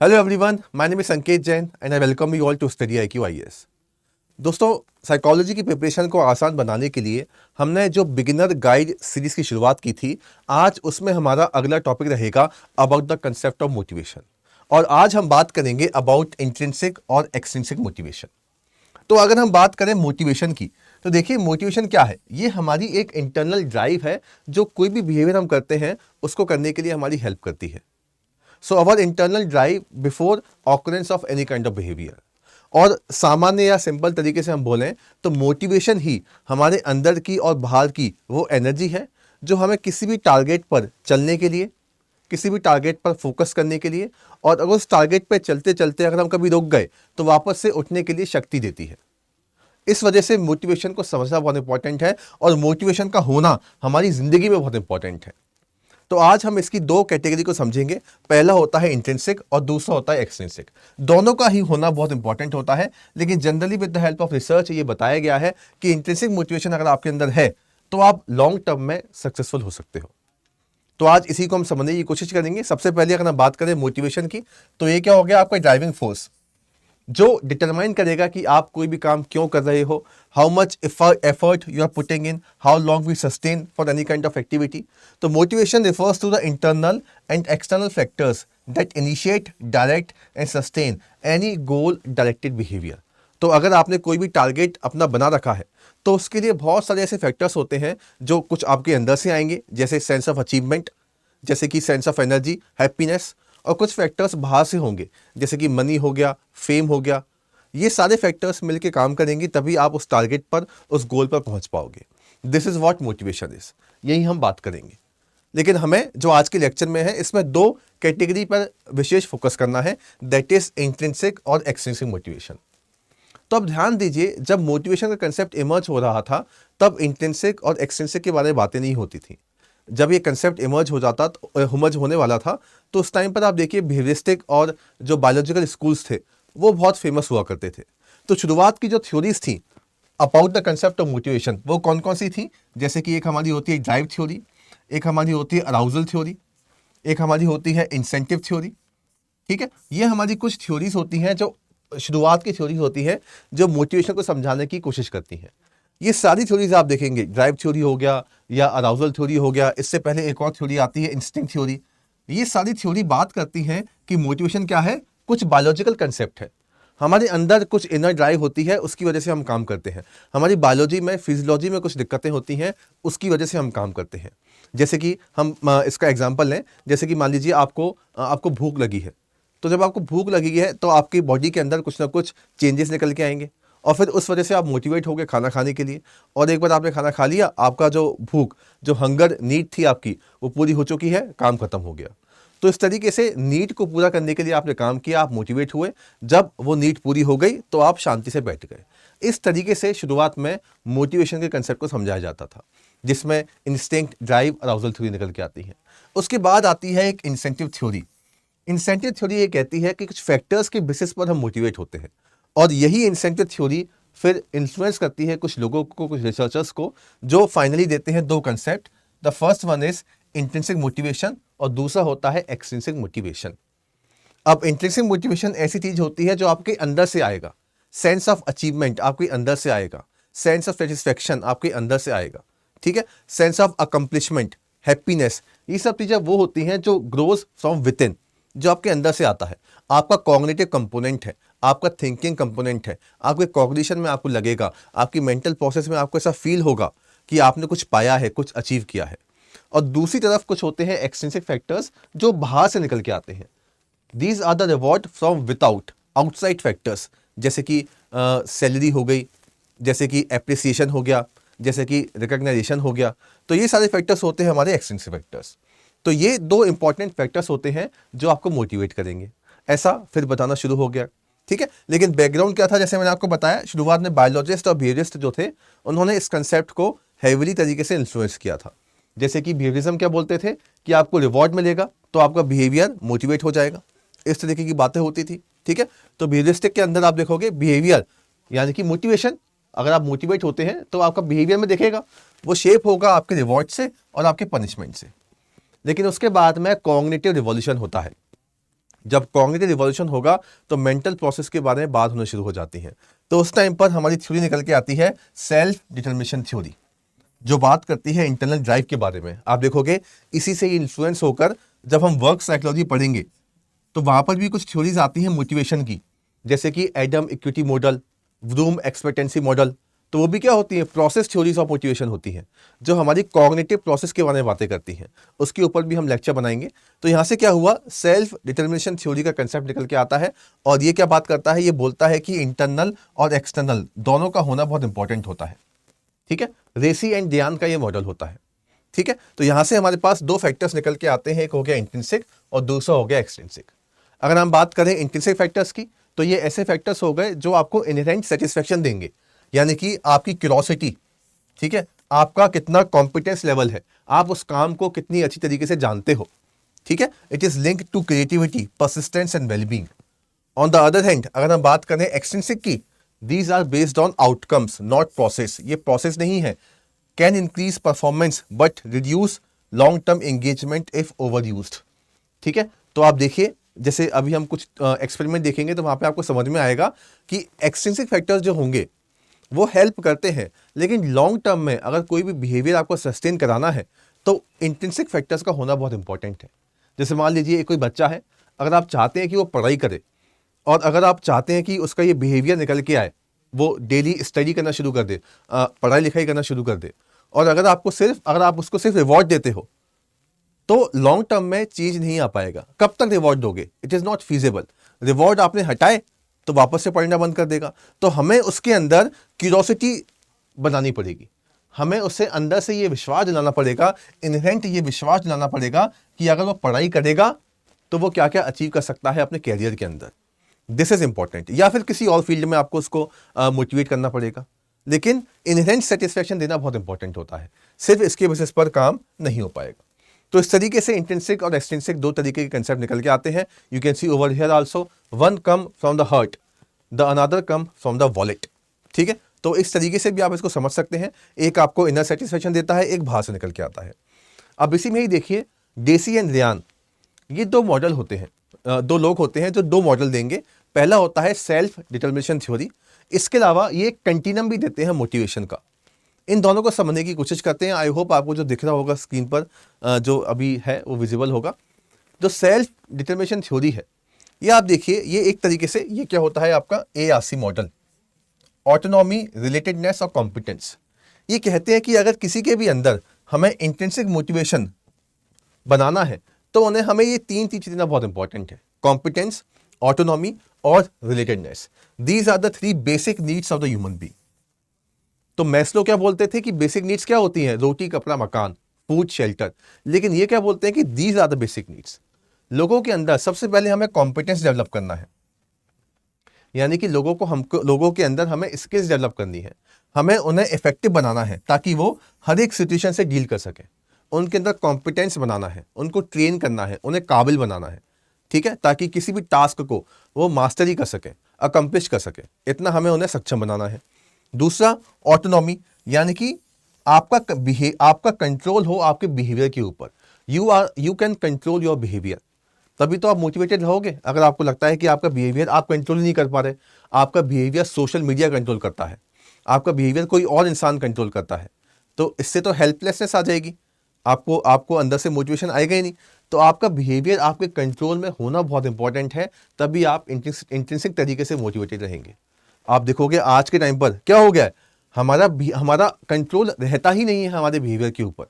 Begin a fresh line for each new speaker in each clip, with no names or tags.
Hello everyone, my name is Sanket Jain and I welcome you all to study IQ IAS। दोस्तों, psychology की preparation को आसान बनाने के लिए हमने जो बिगिनर गाइड सीरीज की शुरुआत की थी, आज उसमें हमारा अगला टॉपिक रहेगा about the concept of motivation. और आज हम बात करेंगे अबाउट इंट्रिंसिक और एक्सट्रिंसिक मोटिवेशन। तो अगर हम बात करें मोटिवेशन की, तो देखिए मोटिवेशन क्या है। ये हमारी एक इंटरनल ड्राइव है जो कोई भी बिहेवियर हम करते हैं उसको करने के लिए हमारी हेल्प करती है। So our internal drive before occurrence of any kind of behaviour. और सामान्य या सिंपल तरीके से हम बोलें तो मोटिवेशन ही हमारे अंदर की और बाहर की वो एनर्जी है जो हमें किसी भी टारगेट पर चलने के लिए, किसी भी टारगेट पर फोकस करने के लिए, और अगर उस टारगेट पर चलते चलते अगर हम कभी रुक गए तो वापस से उठने के लिए शक्ति देती है। इस वजह से मोटिवेशन को समझना बहुत इंपॉर्टेंट है और मोटिवेशन का होना हमारी ज़िंदगी में बहुत इंपॉर्टेंट है। तो आज हम इसकी दो कैटेगरी को समझेंगे। पहला होता है इंट्रिंसिक और दूसरा होता है एक्सट्रिंसिक। दोनों का ही होना बहुत इंपॉर्टेंट होता है, लेकिन generally with the help of research ये बताया गया है कि इंट्रिंसिक मोटिवेशन अगर आपके अंदर है तो आप लॉन्ग टर्म में सक्सेसफुल हो सकते हो। तो आज इसी को हम समझने की कोशिश करेंगे। सबसे पहले अगर हम बात करें मोटिवेशन की, तो ये क्या हो गया, आपका ड्राइविंग फोर्स जो डिटरमाइन करेगा कि आप कोई भी काम क्यों कर रहे हो, how much effort you are putting in, how long we sustain for any kind of activity. तो motivation refers to the internal and external factors that initiate, direct and sustain any goal directed behaviour. तो अगर आपने कोई भी target अपना बना रखा है तो उसके लिए बहुत सारे ऐसे फैक्टर्स होते हैं जो कुछ आपके अंदर से आएंगे, जैसे सेंस ऑफ अचीवमेंट, जैसे कि सेंस ऑफ एनर्जी, हैप्पीनेस, और कुछ फैक्टर्स बाहर से होंगे जैसे कि मनी हो गया, फेम हो गया। ये सारे फैक्टर्स मिलके काम करेंगे तभी आप उस टारगेट पर, उस गोल पर पहुंच पाओगे। This is what motivation is, यही हम बात करेंगे। लेकिन हमें जो आज के लेक्चर में है इसमें दो कैटेगरी पर विशेष फोकस करना है, दैट इज इंट्रिंसिक और एक्सट्रिंसिक मोटिवेशन। तो अब ध्यान दीजिए, जब मोटिवेशन का कंसेप्ट इमर्ज हो रहा था तब इंट्रिंसिक और एक्सट्रिंसिक के बारे में बातें नहीं होती थी। जब ये कंसेप्ट इमर्ज हो जाता, इमर्ज होने वाला था, तो उस टाइम पर आप देखिए बिहेवियरिस्टिक और जो बायोलॉजिकल स्कूल्स थे वो बहुत फेमस हुआ करते थे। तो शुरुआत की जो थ्योरीज थी about the concept of motivation वो कौन कौन सी थी, जैसे कि एक हमारी होती है ड्राइव थ्योरी, एक हमारी होती है अराउजल थ्योरी, एक हमारी होती है इंसेंटिव थ्योरी। ठीक है, ये हमारी कुछ थ्योरीज होती हैं जो शुरुआत की थ्योरी होती है जो मोटिवेशन को समझाने की कोशिश करती हैं। ये सारी थ्योरीज आप देखेंगे, ड्राइव थ्योरी हो गया या अराउजल थ्योरी हो गया, इससे पहले एक और थ्योरी आती है इंस्टिंक्ट थ्योरी। ये सारी थ्योरी बात करती हैं कि मोटिवेशन क्या है, कुछ बायोलॉजिकल कंसेप्ट है। हमारे अंदर कुछ इनर ड्राइव होती है, उसकी वजह से हम काम करते हैं। हमारी बायोलॉजी में, फिजियोलॉजी में कुछ दिक्कतें होती हैं, उसकी वजह से हम काम करते हैं। जैसे कि हम इसका एग्जाम्पल लें, जैसे कि मान लीजिए आपको भूख लगी है। तो जब आपको भूख लगी है तो आपकी बॉडी के अंदर कुछ ना कुछ चेंजेस निकल के आएंगे और फिर उस वजह से आप मोटिवेट हो गए खाना खाने के लिए। और एक बार आपने खाना खा लिया, आपका जो भूख, जो हंगर नीड थी आपकी, वो पूरी हो चुकी है, काम खत्म हो गया। तो इस तरीके से नीड को पूरा करने के लिए आपने काम किया, आप मोटिवेट हुए। जब वो नीड पूरी हो गई तो आप शांति से बैठ गए। इस तरीके से शुरुआत में मोटिवेशन के कंसेप्ट को समझाया जाता था, जिसमें इंस्टिंक्ट, ड्राइव, अराउजल थ्योरी निकल के आती है। उसके बाद आती है एक इंसेंटिव थ्योरी। इंसेंटिव थ्योरी ये कहती है कि कुछ फैक्टर्स के बेसिस पर हम मोटिवेट होते हैं, और यही इंसेंटिव थ्योरी फिर इन्फ्लुएंस करती है कुछ लोगों को, कुछ रिसर्चर्स को, जो फाइनली देते हैं दो concept. The first one is intrinsic motivation और दूसरा होता है एक्सट्रिंसिक मोटिवेशन। अब इंट्रिंसिक मोटिवेशन ऐसी चीज होती है जो आपके अंदर से आएगा, सेंस ऑफ अचीवमेंट आपके अंदर से आएगा, सेंस ऑफ सेटिस्फेक्शन आपके अंदर से आएगा। ठीक है, सेंस ऑफ अकम्पलिशमेंट, हैप्पीनेस, ये सब चीजें वो होती हैं जो ग्रोज फ्रॉम विद इन, जो आपके अंदर से आता है। आपका कॉग्निटिव कंपोनेंट है, आपका थिंकिंग कंपोनेंट है, आपके कॉग्निशन में आपको लगेगा, आपकी मेंटल प्रोसेस में आपको ऐसा फील होगा कि आपने कुछ पाया है, कुछ अचीव किया है। और दूसरी तरफ कुछ होते हैं एक्सट्रिंसिक फैक्टर्स जो बाहर से निकल के आते हैं। These are the reward from without, outside factors, जैसे कि सैलरी हो गई, जैसे कि एप्रिसिएशन हो गया, जैसे कि रिकग्नाइजेशन हो गया। तो ये सारे फैक्टर्स होते हैं हमारे एक्सट्रिंसिक फैक्टर्स। तो ये दो इंपॉर्टेंट फैक्टर्स होते हैं जो आपको मोटिवेट करेंगे। ऐसा फिर बताना शुरू हो गया। ठीक है, लेकिन बैकग्राउंड क्या था, जैसे मैंने आपको बताया, शुरुआत में बायोलॉजिस्ट और बिहेवियरिस्ट जो थे उन्होंने इस कंसेप्ट को हैवीली तरीके से इन्फ्लुएंस किया था। जैसे कि बिहेवियरिज्म क्या बोलते थे कि आपको रिवॉर्ड मिलेगा तो आपका बिहेवियर मोटिवेट हो जाएगा, इस तरीके की बातें होती थी। ठीक है, तो बिहेवियरिस्टिक के अंदर आप देखोगे बिहेवियर यानी कि मोटिवेशन, अगर आप मोटिवेट होते हैं तो आपका बिहेवियर में दिखेगा, वो शेप होगा आपके रिवॉर्ड से और आपके पनिशमेंट से। लेकिन उसके बाद में कॉग्निटिव रिवॉल्यूशन होता है। जब कॉग्निटिव रिवॉल्यूशन होगा तो मेंटल प्रोसेस के बारे में बात होना शुरू हो जाती है। तो उस टाइम पर हमारी थ्योरी निकल के आती है सेल्फ डिटर्मिनेशन थ्योरी, जो बात करती है इंटरनल ड्राइव के बारे में। आप देखोगे इसी से इन्फ्लुएंस होकर जब हम वर्क साइकोलॉजी पढ़ेंगे तो वहां पर भी कुछ थ्योरीज आती हैं मोटिवेशन की, जैसे कि Adam equity model, Bloom expectancy model. तो वो भी क्या होती है, प्रोसेस थ्योरीज ऑफ मोटिवेशन होती हैं, जो हमारी कॉग्निटिव प्रोसेस के बारे में बातें करती हैं। उसके ऊपर भी हम लेक्चर बनाएंगे। तो यहाँ से क्या हुआ, सेल्फ डिटर्मिनेशन थ्योरी का कंसेप्ट निकल के आता है। और ये क्या बात करता है, ये बोलता है कि इंटरनल और एक्सटर्नल दोनों का होना बहुत इंपॉर्टेंट होता है। ठीक है, रेसी एंड डियान का ये मॉडल होता है। ठीक है, तो यहां से हमारे पास दो फैक्टर्स निकल के आते हैं, एक हो गया इंट्रिंसिक और दूसरा हो गया एक्सट्रिंसिक। अगर हम बात करें इंट्रिंसिक फैक्टर्स की, तो ये ऐसे फैक्टर्स हो गए जो आपको इनहेरेंट सेटिस्फेक्शन देंगे, यानी कि आपकी क्यूरोसिटी, ठीक है, आपका कितना कॉम्पिटेंस लेवल है, आप उस काम को कितनी अच्छी तरीके से जानते हो। ठीक है, it is linked to creativity, persistence and wellbeing. On the other hand अगर हम बात करें एक्सट्रिंसिक की, these are based on outcomes not process. ये प्रोसेस नहीं है। Can increase performance but reduce long term engagement if over used. ठीक है, तो आप देखिए, जैसे अभी हम कुछ एक्सपेरिमेंट देखेंगे तो वहां पे आपको समझ में आएगा कि एक्सट्रिंसिक फैक्टर्स जो होंगे वो हेल्प करते हैं, लेकिन लॉन्ग टर्म में अगर कोई भी बिहेवियर आपको सस्टेन कराना है तो इंट्रिंसिक फैक्टर्स का होना बहुत इंपॉर्टेंट है। जैसे मान लीजिए कोई बच्चा है, अगर आप चाहते हैं कि वो पढ़ाई करे और अगर आप चाहते हैं कि उसका ये बिहेवियर निकल के आए, वो डेली स्टडी करना शुरू कर दे, पढ़ाई लिखाई करना शुरू कर दे, और अगर आप उसको सिर्फ रिवॉर्ड देते हो तो लॉन्ग टर्म में चेंज नहीं आ पाएगा। कब तक रिवॉर्ड दोगे, it is not feasible. Reward आपने हटाए तो वापस से पढ़ना बंद कर देगा। तो हमें उसके अंदर क्यूरोसिटी बनानी पड़ेगी, हमें उससे अंदर से ये विश्वास दिलाना पड़ेगा, इनहेरेंट ये विश्वास दिलाना पड़ेगा कि अगर वो पढ़ाई करेगा तो वो क्या क्या अचीव कर सकता है अपने कैरियर के अंदर। This is important. या फिर किसी और फील्ड में आपको उसको मोटिवेट करना पड़ेगा, लेकिन इनहेरेंट सेटिस्फेक्शन देना बहुत इंपॉर्टेंट होता है। सिर्फ इसके बेसिस पर काम नहीं हो पाएगा। तो इस तरीके से इंट्रिंसिक और एक्सट्रिंसिक दो तरीके के कंसेप्ट निकल के आते हैं। You can see over here also, one come from the heart, the another come from the wallet. ठीक है, तो इस तरीके से भी आप इसको समझ सकते हैं। एक आपको इनर सेटिस्फेक्शन देता है, एक बाहर से निकल के आता है। अब इसी में ही देखिए, डेसी एंड रियान, ये दो मॉडल होते हैं, दो लोग होते हैं जो दो मॉडल देंगे। पहला होता है सेल्फ डिटर्मिनेशन थ्योरी। इसके अलावा ये एक कंटिन्यूम भी देते हैं मोटिवेशन का। इन दोनों को समझने की कोशिश करते हैं। आई होप आपको जो दिख रहा होगा स्क्रीन पर, जो अभी है वो विजिबल होगा। जो सेल्फ डिटर्मिनेशन थ्योरी है, ये आप देखिए, ये एक तरीके से ये क्या होता है आपका ARC मॉडल, ऑटोनॉमी, रिलेटेडनेस और कॉम्पिटेंस। ये कहते हैं कि अगर किसी के भी अंदर हमें इंट्रिंसिक मोटिवेशन बनाना है तो उन्हें हमें ये तीन चीजें देना बहुत इंपॉर्टेंट है, कॉम्पिटेंस, ऑटोनॉमी और relatedness. These are the three basic needs of the human being. तो मैस्लो क्या बोलते थे कि बेसिक नीड्स क्या होती हैं, रोटी, कपड़ा, मकान, फूड, शेल्टर। लेकिन ये क्या बोलते हैं कि these are the basic needs. लोगों के अंदर सबसे पहले हमें कॉम्पिटेंस डेवलप करना है, यानी कि लोगों के अंदर हमें स्किल्स डेवलप करनी है, हमें उन्हें इफेक्टिव बनाना है ताकि वो हर एक सिचुएशन से डील कर सके। उनके अंदर कॉम्पिटेंस बनाना है, उनको ट्रेन करना है, उन्हें काबिल बनाना है। ठीक है, ताकि किसी भी टास्क को वो मास्टरी कर सके, अकम्प्लिश कर सके, इतना हमें उन्हें सक्षम बनाना है। दूसरा ऑटोनॉमी, यानी कि आपका कंट्रोल हो आपके बिहेवियर के ऊपर। You can control your behaviour, तभी तो आप मोटिवेटेड रहोगे। अगर आपको लगता है कि आपका बिहेवियर आप कंट्रोल नहीं कर पा रहे, आपका बिहेवियर सोशल मीडिया कंट्रोल करता है, आपका बिहेवियर कोई और इंसान कंट्रोल करता है, तो इससे तो हेल्पलेसनेस आ जाएगी, आपको अंदर से मोटिवेशन आएगा ही नहीं। तो आपका बिहेवियर आपके कंट्रोल में होना बहुत इंपॉर्टेंट है, तभी आप इंट्रिंसिक तरीके से मोटिवेटेड रहेंगे। आप देखोगे आज के टाइम पर क्या हो गया है, हमारा कंट्रोल रहता ही नहीं है हमारे बिहेवियर के ऊपर।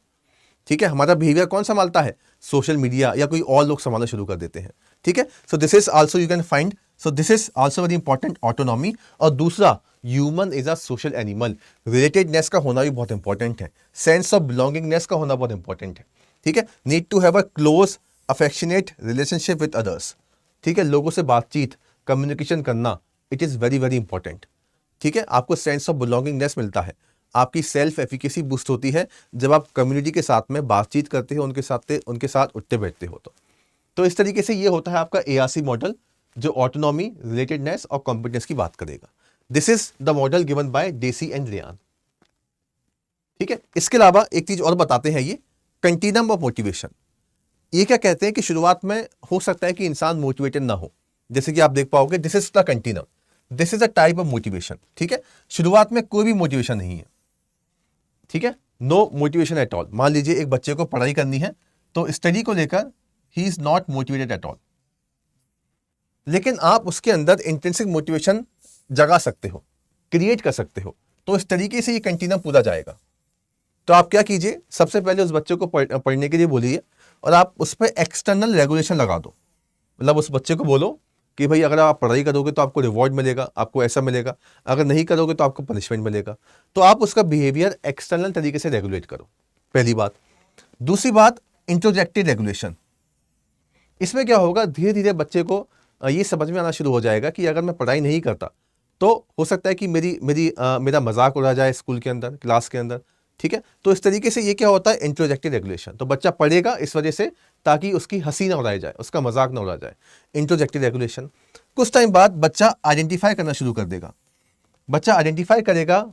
ठीक है, हमारा बिहेवियर कौन संभालता है, सोशल मीडिया या कोई और लोग संभालना शुरू कर देते हैं। ठीक है, so this is also you can find, so this is also very important, autonomy. और दूसरा, human is a social animal, relatedness का होना भी बहुत इंपॉर्टेंट है, सेंस ऑफ बिलोंगिंगनेस का होना बहुत इंपॉर्टेंट है। ठीक है, need to have a close affectionate relationship with others. ठीक है, लोगों से बातचीत, कम्युनिकेशन करना, it is very very important. ठीक है, आपको सेंस ऑफ बिलोंगिंगनेस मिलता है, आपकी सेल्फ एफिकेसी बूस्ट होती है जब आप कम्युनिटी के साथ में बातचीत करते हो, उनके साथ उठते बैठते हो। तो इस तरीके से ये होता है आपका ARC मॉडल, जो ऑटोनॉमी, रिलेटेडनेस और कॉम्पिटेंस की बात करेगा। This is the model given by Deci and Ryan. ठीक है, इसके अलावा एक चीज और बताते हैं, ये कंटिन्यूम ऑफ मोटिवेशन। ये क्या कहते हैं कि शुरुआत में हो सकता है कि इंसान मोटिवेटेड ना हो, जैसे कि आप देख पाओगे this is the continuum, this is a type of motivation. ठीक है, शुरुआत में कोई भी मोटिवेशन नहीं है। ठीक है, नो मोटिवेशन एट ऑल। मान लीजिए एक बच्चे को पढ़ाई करनी है तो स्टडी को लेकर he is not motivated at all, लेकिन आप उसके अंदर इंट्रिंसिक मोटिवेशन जगा सकते हो, क्रिएट कर सकते हो, तो इस तरीके से ये कंटिन्यूम पूरा जाएगा। तो आप क्या कीजिए, सबसे पहले उस बच्चे को पढ़ने के लिए बोलिए और आप उस पर एक्सटर्नल रेगुलेशन लगा दो। मतलब उस बच्चे को बोलो कि भाई अगर आप पढ़ाई करोगे तो आपको रिवॉर्ड मिलेगा, आपको ऐसा मिलेगा, अगर नहीं करोगे तो आपको पनिशमेंट मिलेगा। तो आप उसका बिहेवियर एक्सटर्नल तरीके से रेगुलेट करो, पहली बात। दूसरी बात, इंट्रोजेक्टिव रेगुलेशन। इसमें क्या होगा, धीरे धीरे बच्चे को ये समझ में आना शुरू हो जाएगा कि अगर मैं पढ़ाई नहीं करता तो हो सकता है कि मेरा मजाक उड़ा जाए स्कूल के अंदर, क्लास के अंदर। ठीक है, तो इस तरीके से ये क्या होता है, इंट्रोजेक्टिव रेगुलेशन। तो बच्चा पढ़ेगा इस वजह से ताकि उसकी हंसी ना उड़ाई जाए, उसका मजाक ना उड़ा जाए, इंट्रोजेक्टिव रेगुलेशन। कुछ टाइम बाद बच्चा आइडेंटिफाई करना शुरू कर देगा। बच्चा आइडेंटिफाई करेगा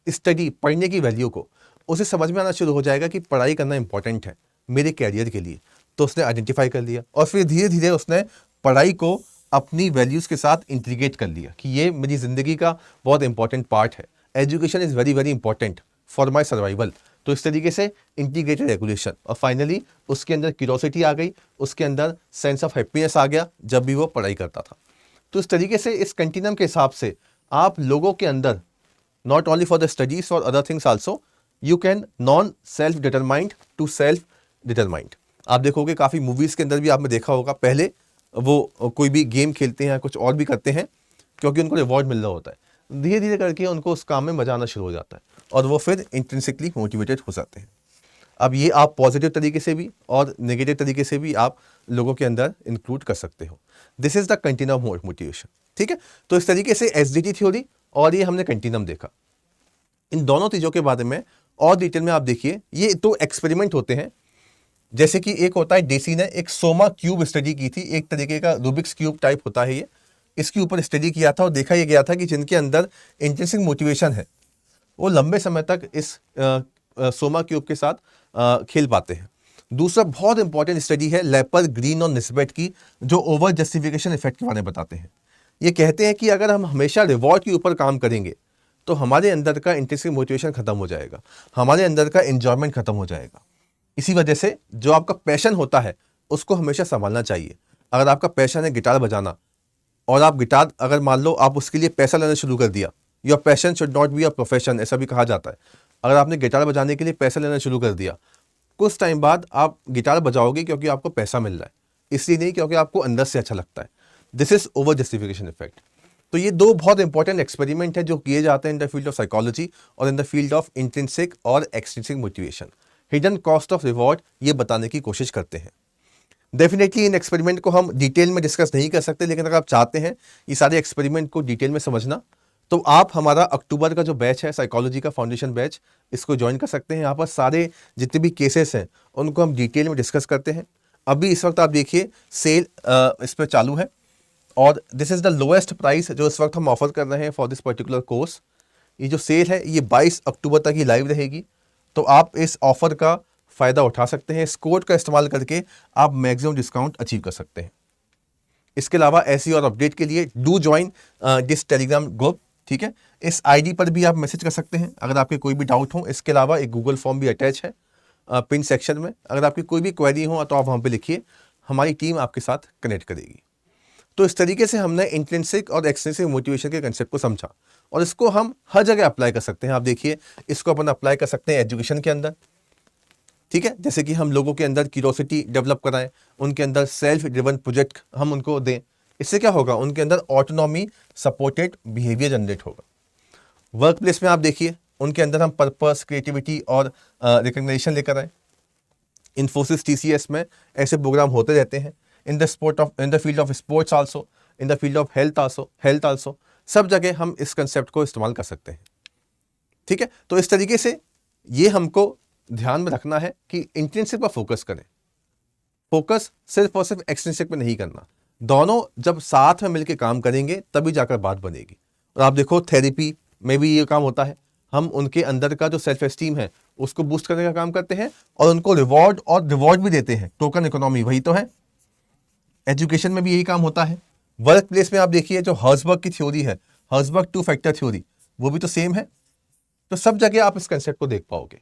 स्टडी, पढ़ने की वैल्यू को, उसे समझ में आना शुरू हो जाएगा कि पढ़ाई करना इंपॉर्टेंट है मेरे कैरियर के लिए। तो उसने आइडेंटिफाई कर लिया और फिर धीरे धीरे उसने पढ़ाई को अपनी वैल्यूज़ के साथ इंटीग्रेट कर लिया कि ये मेरी ज़िंदगी का बहुत इंपॉर्टेंट पार्ट है, education is very very important for my survival. तो इस तरीके से इंटीग्रेटेड रेगुलेशन, और फाइनली उसके अंदर क्यूरोसिटी आ गई, उसके अंदर सेंस ऑफ हैप्पीनेस आ गया जब भी वो पढ़ाई करता था। तो इस तरीके से इस कंटिन्यूम के हिसाब से आप लोगों के अंदर not only for the studies, for other things also, you can non self determined to self determined। आप देखोगे काफ़ी मूवीज़ के अंदर भी आपने देखा होगा, पहले वो कोई भी गेम खेलते हैं, कुछ और भी करते हैं क्योंकि उनको रिवॉर्ड मिल रहा होता है। धीरे धीरे करके उनको उस काम में मजा आना शुरू हो जाता है और वो फिर इंट्रिंसिकली मोटिवेटेड हो जाते हैं। अब ये आप पॉजिटिव तरीके से भी और नेगेटिव तरीके से भी आप लोगों के अंदर इंक्लूड कर सकते हो। This is the continuum motivation. ठीक है, तो इस तरीके से एसडीटी थ्योरी और ये हमने कंटिन्यूम देखा। इन दोनों चीज़ों के बारे में और डिटेल में आप देखिए। ये तो एक्सपेरिमेंट होते हैं, जैसे कि एक होता है डेसी ने एक सोमा क्यूब स्टडी की थी, एक तरीके का रूबिक्स क्यूब टाइप होता है ये, इसके ऊपर स्टडी किया था और देखा यह गया था कि जिनके अंदर इंट्रिंसिक मोटिवेशन है वो लंबे समय तक इस सोमा क्यूब के साथ खेल पाते हैं। दूसरा बहुत इंपॉर्टेंट स्टडी है लेपर, ग्रीन और निस्बेट की, जो ओवर जस्टिफिकेशन इफेक्ट के बारे में बताते हैं। ये कहते हैं कि अगर हम हमेशा रिवॉर्ड के ऊपर काम करेंगे तो हमारे अंदर का इंट्रिंसिक मोटिवेशन खत्म हो जाएगा, हमारे अंदर का एंजॉयमेंट खत्म हो जाएगा। इसी वजह से जो आपका पैशन होता है उसको हमेशा संभालना चाहिए। अगर आपका पैशन है गिटार बजाना और आप गिटार, अगर मान लो आप उसके लिए पैसा लेना शुरू कर दिया, your passion should not be a profession, ऐसा भी कहा जाता है। अगर आपने गिटार बजाने के लिए पैसा लेना शुरू कर दिया, कुछ टाइम बाद आप गिटार बजाओगे क्योंकि आपको पैसा मिल रहा है, इसलिए नहीं क्योंकि आपको अंदर से अच्छा लगता है। This is over justification effect. तो ये दो बहुत इंपॉर्टेंट एक्सपेरिमेंट है जो किए जाते हैं in the field of psychology और in the field of intrinsic और extrinsic motivation. Hidden cost of reward ये बताने की कोशिश करते हैं। डेफिनेटली इन एक्सपेरिमेंट को हम डिटेल में डिस्कस नहीं कर सकते, लेकिन अगर आप चाहते हैं ये सारे एक्सपेरिमेंट को डिटेल में समझना तो आप हमारा अक्टूबर का जो बैच है साइकोलॉजी का फाउंडेशन बैच, इसको ज्वाइन कर सकते हैं। यहाँ पर सारे जितने भी केसेस हैं उनको हम डिटेल में डिस्कस करते हैं। अभी इस वक्त आप देखिए सेल इस पर चालू है और this is the lowest price जो इस वक्त हम ऑफर कर रहे हैं फॉर दिस पर्टिकुलर कोर्स। ये जो सेल है ये 22 अक्टूबर तक ही लाइव रहेगी, तो आप इस ऑफर का फ़ायदा उठा सकते हैं। इस कोड का इस्तेमाल करके आप मैक्सिमम डिस्काउंट अचीव कर सकते हैं। इसके अलावा ऐसी और अपडेट के लिए do join this Telegram group. ठीक है, इस आईडी पर भी आप मैसेज कर सकते हैं अगर आपके कोई भी डाउट हो। इसके अलावा एक गूगल फॉर्म भी अटैच है पिन सेक्शन में, अगर आपकी कोई भी क्वेरी हो तो आप वहाँ पे लिखिए, हमारी टीम आपके साथ कनेक्ट करेगी। तो इस तरीके से हमने इंट्रिंसिक और एक्सट्रिंसिक मोटिवेशन के कंसेप्ट को समझा और इसको हम हर जगह अप्लाई कर सकते हैं। आप देखिए इसको अपन अप्लाई कर सकते हैं एजुकेशन के अंदर। ठीक है, जैसे कि हम लोगों के अंदर क्यूरोसिटी डेवलप कराएं, उनके अंदर सेल्फ ड्रिवन प्रोजेक्ट हम उनको दें, इससे क्या होगा, उनके अंदर ऑटोनॉमी सपोर्टेड बिहेवियर जनरेट होगा। वर्क प्लेस में आप देखिए उनके अंदर हम पर्पस, क्रिएटिविटी और रिकग्निशन लेकर आए। इन्फोसिस, टीसीएस में ऐसे प्रोग्राम होते रहते हैं। In the field of sports also, in the field of health also, सब जगह हम इस कंसेप्ट को इस्तेमाल कर सकते हैं। ठीक है, तो इस तरीके से ये हमको ध्यान में रखना है कि इंट्रिंसिक पर फोकस करें, फोकस सिर्फ और सिर्फ एक्सट्रिंसिक पे नहीं करना। दोनों जब साथ में मिलकर काम करेंगे तभी जाकर बात बनेगी। और आप देखो थेरेपी में भी ये काम होता है, हम उनके अंदर का जो सेल्फ एस्टीम है उसको बूस्ट करने का काम करते हैं और उनको रिवॉर्ड भी देते हैं। टोकन इकोनॉमी वही तो है। एजुकेशन में भी यही काम होता है। वर्क प्लेस में आप देखिए जो हर्जबर्ग की थ्योरी है, हर्जबर्ग 2 फैक्टर थ्योरी, वो भी तो सेम है। तो सब जगह आप इस कंसेप्ट को देख पाओगे।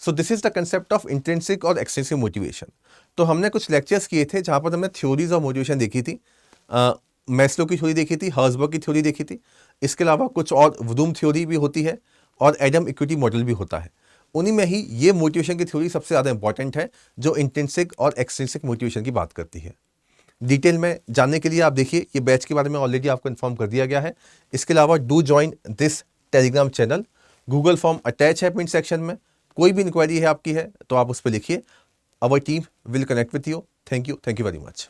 So this is the concept of intrinsic और एक्सट्रिंसिक मोटिवेशन। तो हमने कुछ लेक्चर्स किए थे जहां पर हमने थ्योरीज ऑफ मोटिवेशन देखी थी। मैस्लो की थ्योरी देखी थी, हर्जबर्ग की थ्योरी देखी थी। इसके अलावा कुछ और वुडूम थ्योरी भी होती है और एडम इक्विटी मॉडल भी होता है। उन्हीं में ही ये मोटिवेशन की थ्योरी सबसे ज़्यादा इंपॉर्टेंट है, जो इंट्रिंसिक और एक्सट्रिंसिक मोटिवेशन की बात करती है। डिटेल में जानने के लिए आप देखिए, ये बैच के बारे में ऑलरेडी आपको इन्फॉर्म कर दिया गया है। इसके अलावा do join this Telegram channel. Google form attach है पिन सेक्शन में। कोई भी इंक्वायरी है आपकी है तो आप उस पर लिखिए। Our team will connect with you. Thank you very much.